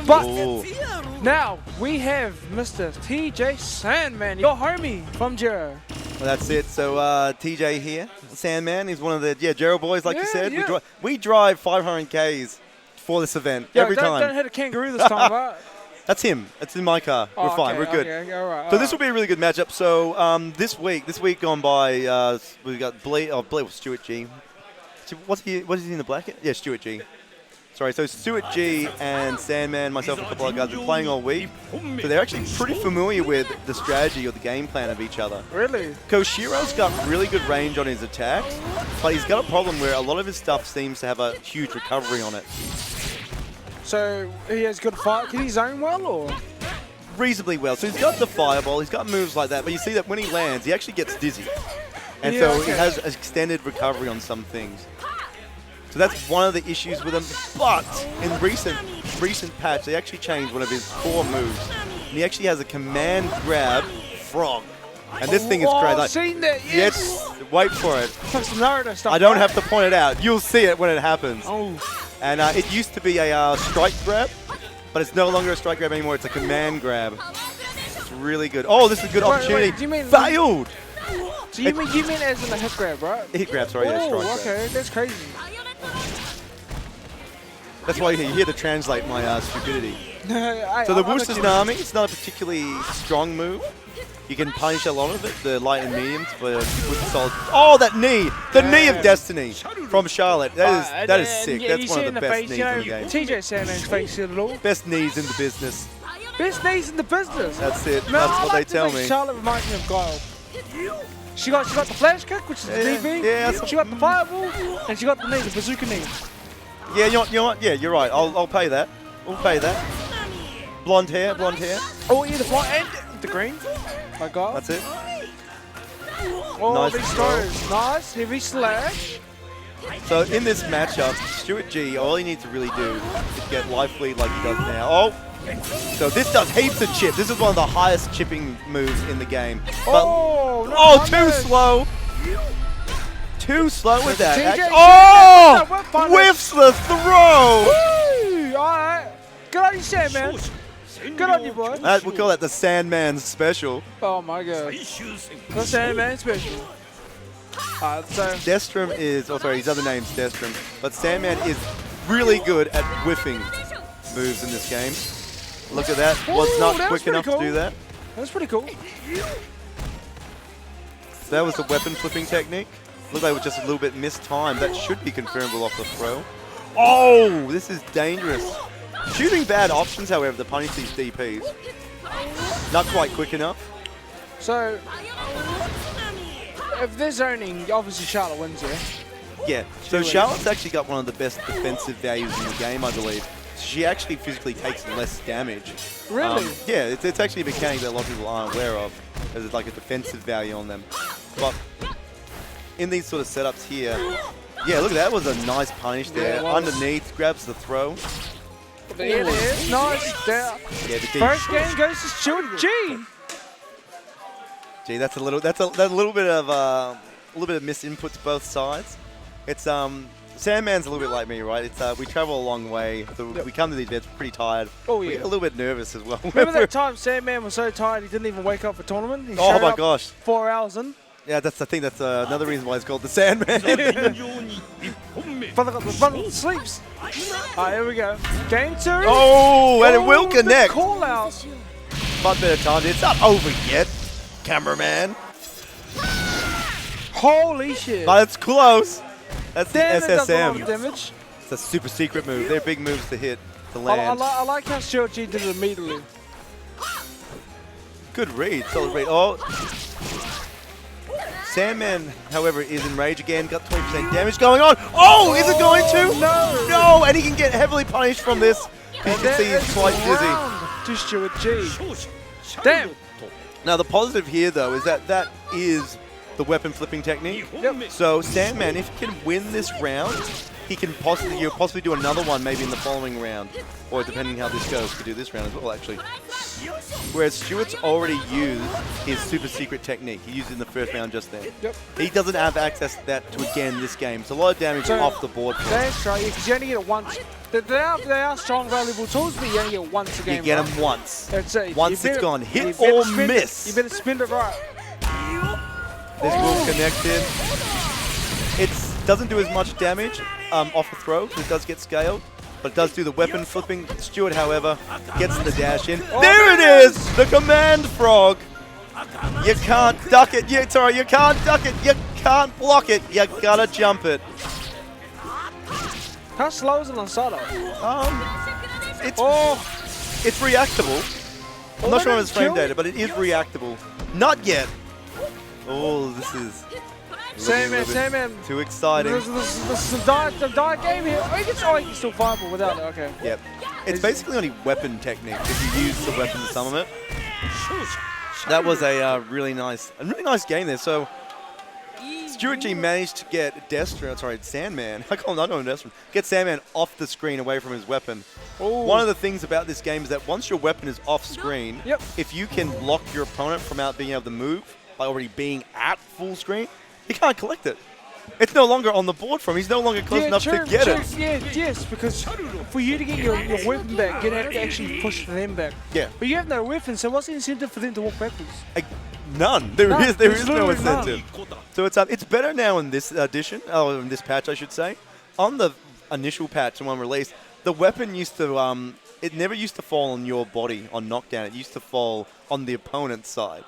But Ooh. now we have Mr. TJ Sandman, your homie from Jero. Well, that's it. So TJ here, Sandman, is one of the Jero boys, like you said. Yeah. We drive 500 Ks for this event every time. Don't hit a kangaroo this time, right? That's him. It's in my car. We're fine. We're good. Okay, all right, So this will be a really good matchup. So this week gone by, we got StuartG. What's he in the black? Yeah, StuartG. Sorry, so StuartG and Sandman, myself, and a couple of guys have been playing all week. So they're actually pretty familiar with the strategy or the game plan of each other. Really? Koshiro's got really good range on his attacks, but he's got a problem where a lot of his stuff seems to have a huge recovery on it. So he has good fight. Can he zone well, or? Reasonably well. So he's got the fireball, he's got moves like that, but you see that when he lands, he actually gets dizzy. And so he has extended recovery on some things. So that's one of the issues with him. But in recent patch, they actually changed one of his core moves. And he actually has a command grab frog. And this thing is crazy. I've seen that, yes. Wait for it. That's some Naruto stuff. I don't have to point it out. You'll see it when it happens. Oh. And it used to be a strike grab, but it's no longer a strike grab anymore. It's a command grab. It's really good. Oh, this is a good opportunity. Wait, do you mean failed? So you mean as in a hit grab, right? Hit grab, sorry, yeah, strike grab. Okay, that's crazy. That's why you're here to translate my stupidity. So the Woosh Tsunami, it's not a particularly strong move. You can punish a lot of it, the light and mediums, but with the solid. Oh, that knee! The knee of destiny from Charlotte. That is sick. That's one of the best knees in the game. TJ Sandman's face it all. Best knees in the business. Best knees in the business. That's it. Man, That's what they tell me. Charlotte reminds me of Guile. She got the flash kick, which is the DB. Yeah, she got the fireball, and she got the knee, the bazooka knee. Yeah, you know what? Yeah, you're right. I'll pay that. We'll pay that. Blonde hair. Oh, yeah, the fly and the green. My God. That's it. Oh, Nice big throw. stars. Nice, heavy slash. So in this matchup, StuartG, all he needs to really do is get life lead like he does now. Oh! So this does heaps of chip. This is one of the highest chipping moves in the game. But, too slow. Too slow with that. Oh! Whiffs the throw! Woo! Alright. Good on you, Sandman. Good on you, boy. We call that the Sandman special. Oh my God. The Sandman special. Alright, so Destrum is, his other name's Destrum. But Sandman is really good at whiffing moves in this game. Look at that. Was not quick enough to do that. That's pretty cool. So that was the weapon flipping technique. Looked like it was just a little bit mistimed. That should be confirmable off the throw. Oh, this is dangerous. Choosing bad options, however, to punish these DPs. Not quite quick enough. So, if they're zoning, obviously Charlotte wins there. Yeah, so Charlotte's actually got one of the best defensive values in the game, I believe. She actually physically takes less damage. Really? Yeah, it's actually a mechanic that a lot of people aren't aware of, as it's like a defensive value on them. But in these sort of setups here, yeah, look, that was a nice punish there. Yeah, underneath, grabs the throw. There it is. Nice. There. Yeah, the First game goes to StuartG. Gee, that's a little bit of misinput to both sides. It's Sandman's a little bit like me, right? It's we travel a long way. So we come to these events pretty tired. Oh yeah. We get a little bit nervous as well. Remember that time Sandman was so tired he didn't even wake up for tournament? He Oh my gosh. 4 hours in. Yeah, that's another reason why it's called the Sandman. Brother sleeps. Alright, here we go. Game 2. Oh, and it will connect. Call out. Much better time. It's not over yet, cameraman. Holy shit. But it's close. That's the Damn, it does a lot SSM. of damage. It's a super secret move. They're big moves to hit, to land. I like how StuartG did it immediately. Good read, solid read. Oh. Sandman, however, is in rage again. Got 20% damage going on. Oh, is it going to? No. No, and he can get heavily punished from this. You can see he's quite dizzy. To StuartG. Damn. Now, the positive here, though, is that is the weapon flipping technique. Yep. So, Sandman, if he can win this round, he can possibly do another one maybe in the following round. Or depending how this goes, could do this round as well, actually. Whereas Stuart's already used his super secret technique. He used it in the first round just then. Yep. He doesn't have access to that to again this game. It's a lot of damage off the board. That's right, because you only get it once. They are strong, valuable tools, but you only get it once a game. You get them once. That's it. Once it's gone. Hit or miss. You better spin it right. This will connect in. It doesn't do as much damage off a throw, because it does get scaled. But it does do the weapon flipping. Stuart, however, gets the dash in. There it is! The command frog! You can't duck it. You can't duck it. You can't block it. You gotta jump it. How slow is it on Sado? It's reactable. I'm not sure if it's frame data, but it is reactable. Not yet. Oh, this is Sandman. too exciting. This is a dire game here. I think it's still viable without it. Okay. Yep. It's basically only weapon technique if you use the weapon to summon it. That was a really nice game there. So StuartG managed to get Sandman. I don't know Destro. Get Sandman off the screen away from his weapon. Ooh. One of the things about this game is that once your weapon is off screen, Yep. if you can block your opponent from being able to move by already being at full screen, he can't collect it. It's no longer on the board for him. He's no longer close enough to get it. Yeah, yes, because for you to get your weapon back, you have to actually push them back. Yeah. But you have no weapon, so what's the incentive for them to walk backwards? None. There is no literally incentive. So it's better now in this edition, in this patch, I should say. On the initial patch, and one released, the weapon used to it never used to fall on your body on knockdown. It used to fall on the opponent's side.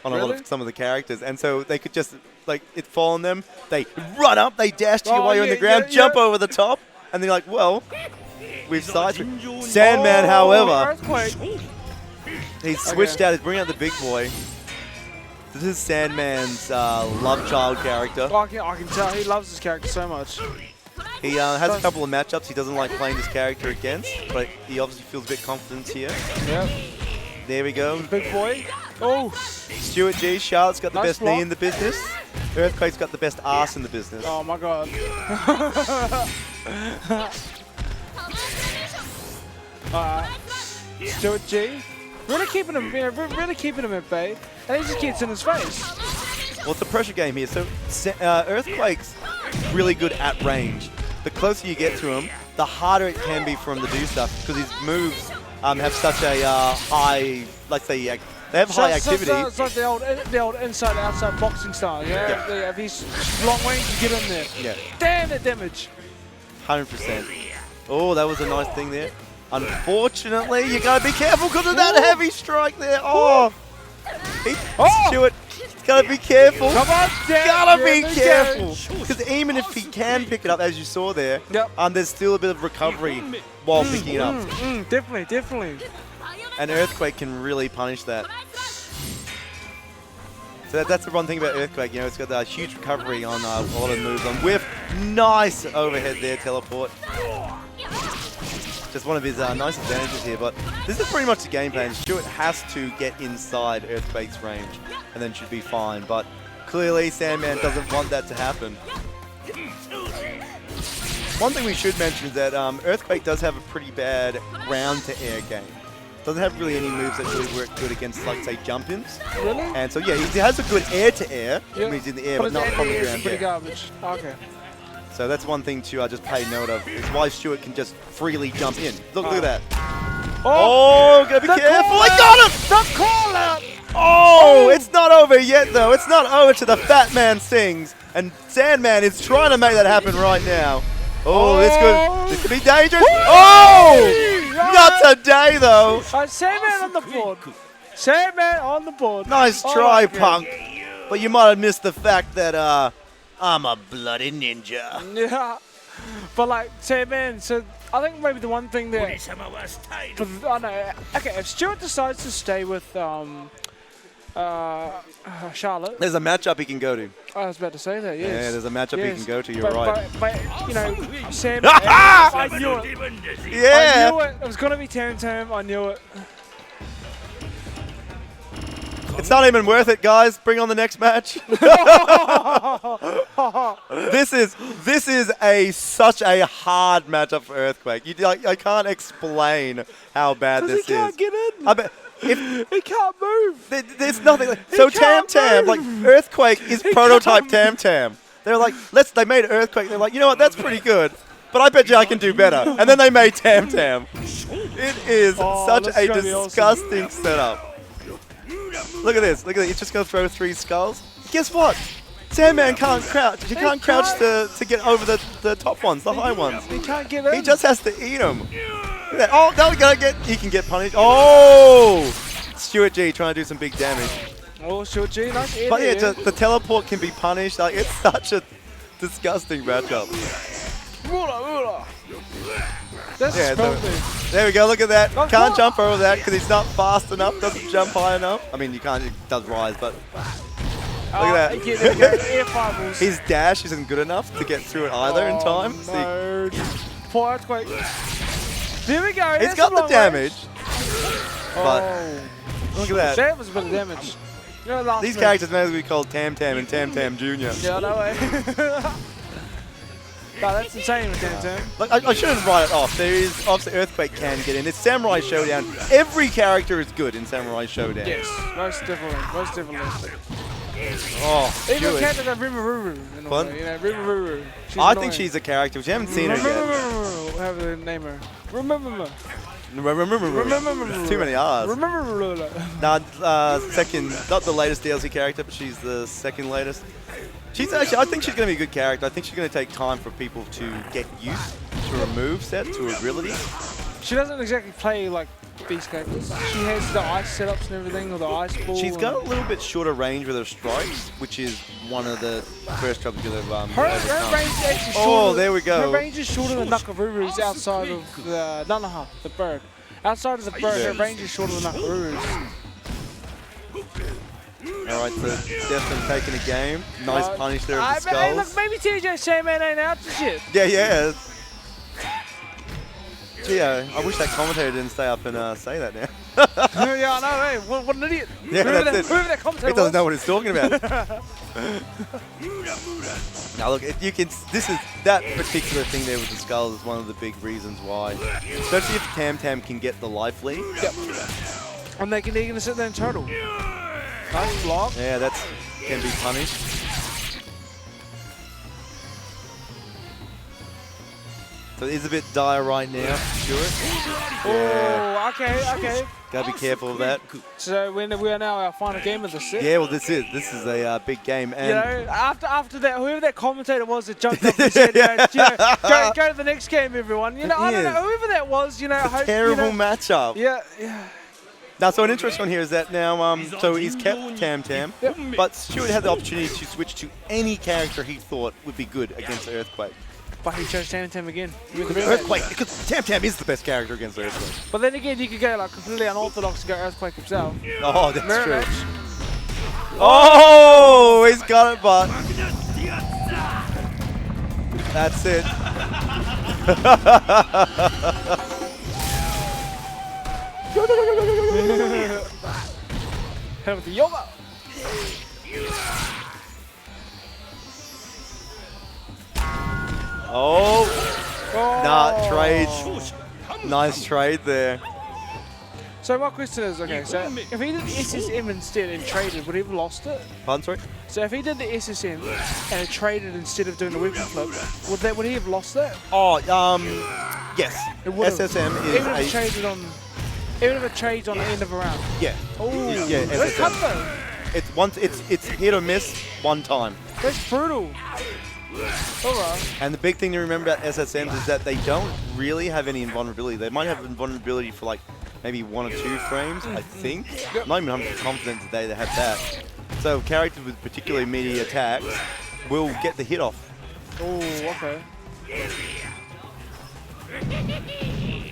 On some of the characters, and so they could just it fall on them. They run up, they dash to you while you're on the ground, jump over the top, and they're like, well, we've sided. Sandman, however, he's switched out. He's bringing out the big boy. This is Sandman's love child character. I can tell he loves this character so much. He has a couple of matchups he doesn't like playing this character against, but he obviously feels a bit confident here. Yep. There we go. Big boy. Oh. StuartG, Charlotte's got the best knee in the business. Earthquake's got the best ass in the business. Oh my god. StuartG, really keeping him at bay, and he just gets in his face. Well, it's a pressure game here. So Earthquake's really good at range. The closer you get to him, the harder it can be for him to do stuff because his moves have such a high, let's say, they have high activity. It's like the old inside-outside boxing style, yeah? Yeah. If he's long range, you get in there. Yeah. Damn, that damage. 100%. Oh, that was a nice thing there. Unfortunately, you got to be careful because of that heavy strike there. Oh! Stuart, got to be careful. Come on, gotta be careful. Because even if he can pick it up, as you saw there, there's still a bit of recovery while picking it up. Definitely. And Earthquake can really punish that. So that's the one thing about Earthquake, you know, it's got a huge recovery on a lot of moves. On whiff, nice overhead there, teleport. Just one of his nice advantages here, but this is pretty much the game plan. Stuart has to get inside Earthquake's range, and then should be fine. But clearly, Sandman doesn't want that to happen. One thing we should mention is that Earthquake does have a pretty bad ground-to-air game. Doesn't have really any moves that really work good against, like, say, jump-ins. Really? And so, yeah, he has a good air-to-air. When he's in the air, but not from the ground. Pretty garbage. Okay. So that's one thing to just pay note of, is why Stuart can just freely jump in. Look at that. Oh, gotta be careful. I got him! The call out! Oh, it's not over yet, though. It's not over to the Fat Man Sings. And Sandman is trying to make that happen right now. Oh, this could be dangerous. Oh! Not today, though. Sandman on the board. Sandman on the board. Nice try, Punk. But you might have missed the fact that I'm a bloody ninja. Yeah. But like, Sandman, so I think maybe the one thing that... okay, if Stuart decides to stay with Charlotte... There's a matchup he can go to. I was about to say that, yes. Yeah, there's a matchup he can go to, you're right. But, you know, Sandman... I knew it. Yeah. I knew it. It was going to be Tam. I knew it. It's not even worth it, guys. Bring on the next match. This is such a hard matchup for Earthquake. I can't explain how bad this is. He can't get in. He can't move. There's nothing. So Tam Tam, like Earthquake is prototype Tam Tam. They're like, they made Earthquake. They're like, you know what? That's pretty good. But I bet you I can do better. And then they made Tam Tam. It is such a disgusting setup. Look at this. Look at it. He's just going to throw 3 skulls. Guess what? Sandman can't crouch. He can't crouch to get over the top ones, the high ones. He can't get in. He just has to eat them. Oh, he can get punished. Oh! StuartG trying to do some big damage. Oh, StuartG, nice air. But yeah, the teleport can be punished. Like, it's such a disgusting matchup. That's there we go, look at that. Can't jump over that because he's not fast enough, doesn't jump high enough. I mean, you can't, it does rise, but look at that. There we go. Air fireballs. His dash isn't good enough to get through it either in time. No. Poor Earthquake. There we go. He's got the damage. But look at that. That was a bit of damage. These characters may as well be called Tam Tam and Tam Tam Jr. Yeah, no way. No, that's insane with Tam Tam. Like, I shouldn't write it off. There is, obviously, Earthquake can get in. It's Samurai Shodown. Every character is good in Samurai Shodown. Yes, most definitely. Most definitely. Oh, even a character like Rimururu. Rimururu. I think she's a character, which you haven't seen her yet. Have to name her. Remember. There's too many R's. Nah, second, not the latest DLC character, but she's the second latest. She's actually, I think she's going to be a good character. I think she's going to take time for people to get used to her moveset, to her ability. She doesn't exactly play like these characters. She has the ice setups and everything, or the ice ball. She's got a little bit shorter range with her strikes, which is one of the first troubles that have her range is actually shorter. Oh, there we go. Her range is shorter than Nakaruru's outside of the Nanaha, the bird. Outside of the bird, her range is shorter than Nakaruru's. Alright, so Destin taking a game. Nice punish there of the skulls. Hey, look, maybe TJ Sandman ain't out to shit. Yeah. Gee, I wish that commentator didn't stay up and say that now. Yeah, I know, hey, what an idiot. Yeah, whoever that commentator he doesn't know what he's talking about. Now look, you can. That particular thing there with the skulls is one of the big reasons why, especially if Tam Tam can get the life lead. Yep. And they're going to sit there and turtle. Nice block. Yeah, that can be punished. So it is a bit dire right now, sure. Oh, okay. Gotta be careful of that. So we are now our final game of the set. Yeah, well this is a big game, and you know, after that, whoever that commentator was that jumped up and said, go to the next game, everyone. You know, I don't know whoever that was. You know, it's a terrible matchup. Yeah. Now, so an interesting one here is that now, so he's kept Tam Tam, but Stuart had the opportunity to switch to any character he thought would be good against Earthquake. But he chose Tam Tam again. Earthquake, because Tam Tam is the best character against Earthquake. But then again, you could go like completely unorthodox and go Earthquake himself. Oh, that's true. Oh, he's got it, but that's it. Hit him with the yoga. Nah, trade. Nice trade there. So my question is, okay, so if he did SSM instead and traded, would he have lost it? Pardon, sorry? So if he did the SSM and traded instead of doing the weapon flip, would he have lost that? Oh, yes. SSM is even if it trades on the end of a round. Yeah. Oh, yeah. That's cut though. It's hit or miss one time. That's brutal. Alright. And the big thing to remember about SSMs is that they don't really have any invulnerability. They might have invulnerability for like maybe 1 or 2 frames, I think. I'm not even 100% confident today they have that. So characters with particularly meaty attacks will get the hit off. Oh, okay.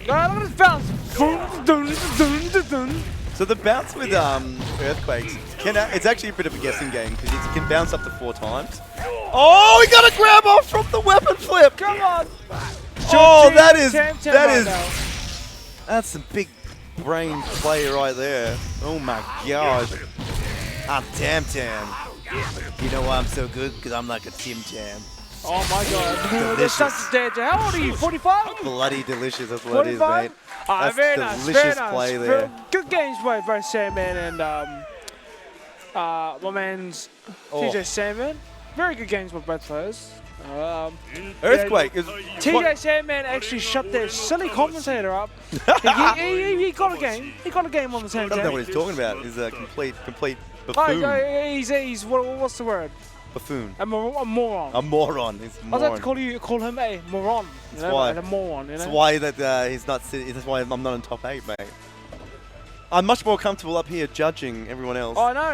Look at this bounce. So the bounce with Earthquakes, it's actually a bit of a guessing game because it can bounce up to 4 times. Oh, he got a grab off from the weapon flip! Come on! Oh, that's some big brain play right there. Oh my gosh. I'm Tam Tam. You know why I'm so good? Because I'm like a Tim Tam. Oh my god. Delicious. That's such a danger. How old are you? 45? Bloody delicious. That's what it is, 45? mate. Alright, That's very nice. delicious Very nice. play there. Good games by both Sandman and my man's TJ Sandman. Very good games by both players. Earthquake. Yeah, TJ Sandman actually shut their silly commentator up. he got a game. He got a game on the same I don't know game. what he's talking about. He's a complete Oh, buffoon. he's what's the word? Buffoon. A moron. A moron. He's a I was about moron. to call him a moron. You know, why. like a moron. You know? That's why that he's not sitting. That's why I'm not in top 8, mate. I'm much more comfortable up here judging everyone else. Oh, I know.